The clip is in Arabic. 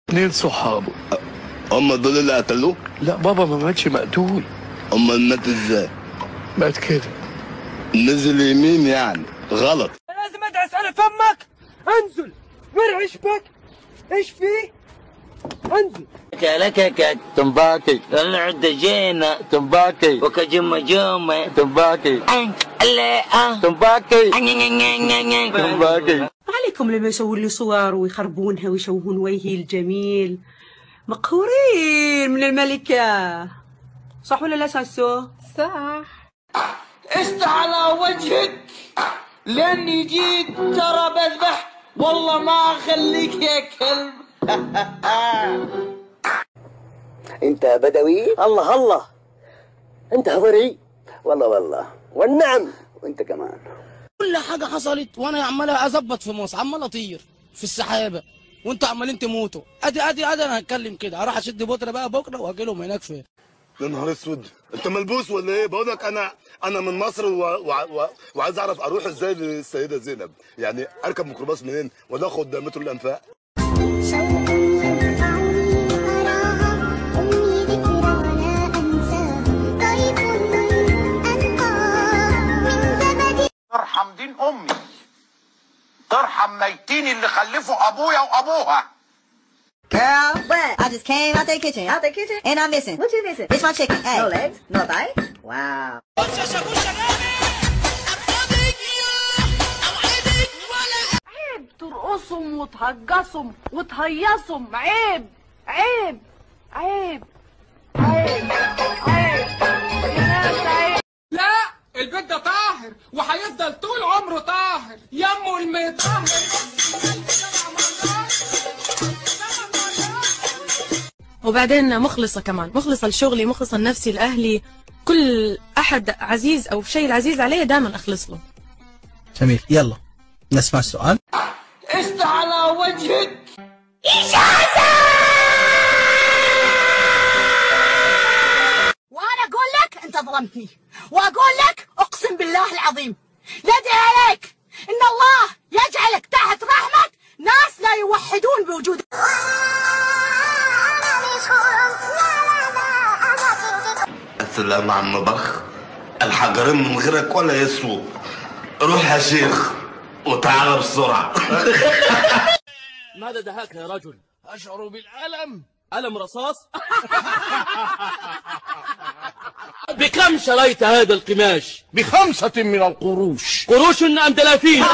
اتنين صحابه. هم دول اللي قتلوه؟ لا بابا ما ماتش مقتول. امال مات ازاي؟ مات كده. نزل يمين يعني غلط. لازم ادعس على فمك. انزل وارعش بك. ايش فيه؟ انزل. لك تنباكي العد جينا تنباكي وكجمة جمة تنباكي تنباكي تنباكي. عليكم لما يسوون لي صور ويخربونها ويشوهون وجهي الجميل. مقهورين من الملكة، صح ولا لا ساسو؟ صح. افتح على وجهك لاني جيت ترى بذبح والله ما اخليك يا كلب. انت بدوي؟ الله الله، انت هضري؟ والله والنعم، وانت كمان. كل حاجه حصلت وانا عمال اظبط في مصر، عمال اطير في السحابه وانتوا عمالين تموتوا. ادي انا هتكلم كده، هروح اشد بودره بقى بكره واجي لهم هناك فين. يا نهار اسود، انت ملبوس ولا ايه؟ بقول لك انا من مصر وعايز اعرف اروح ازاي للسيده زينب، يعني اركب ميكروباص منين ولا اخد مترو الانفاق؟ ترحم دين امي، ترحم ميتين اللي خلفوا ابويا وابوها. Girl, what? I just came out the kitchen. Out the kitchen? And I'm missing. What you missing? It's my chicken. Hey. No legs? No thigh? Wow. عيب ترقصهم وتهجصهم وتهيصهم. عيب عيب عيب عيب عيب عيب. لا، البيت ده طاهر وهيفضل طول عمره طاهر. يمه المطهر. وبعدين مخلصة كمان، مخلصة لشغلي، مخلصة لنفسي لأهلي. كل أحد عزيز أو شيء العزيز علي دائما أخلص له. جميل، يلا نسمع السؤال. افتح على وجهك. إجازة. وأنا أقول لك أنت ظلمتني، وأقول لك أقسم بالله العظيم يدعي عليك إن الله يجعلك تحت رحمة ناس لا يوحدون بوجودك. السلام عم بخ، الحجرين من غيرك ولا يسووا. روح يا شيخ وتعال بسرعة. ماذا دهاك يا رجل؟ أشعر بالألم. ألم رصاص؟ بكم شريت هذا القماش؟ ب5 من القروش. قروش أم دلافين؟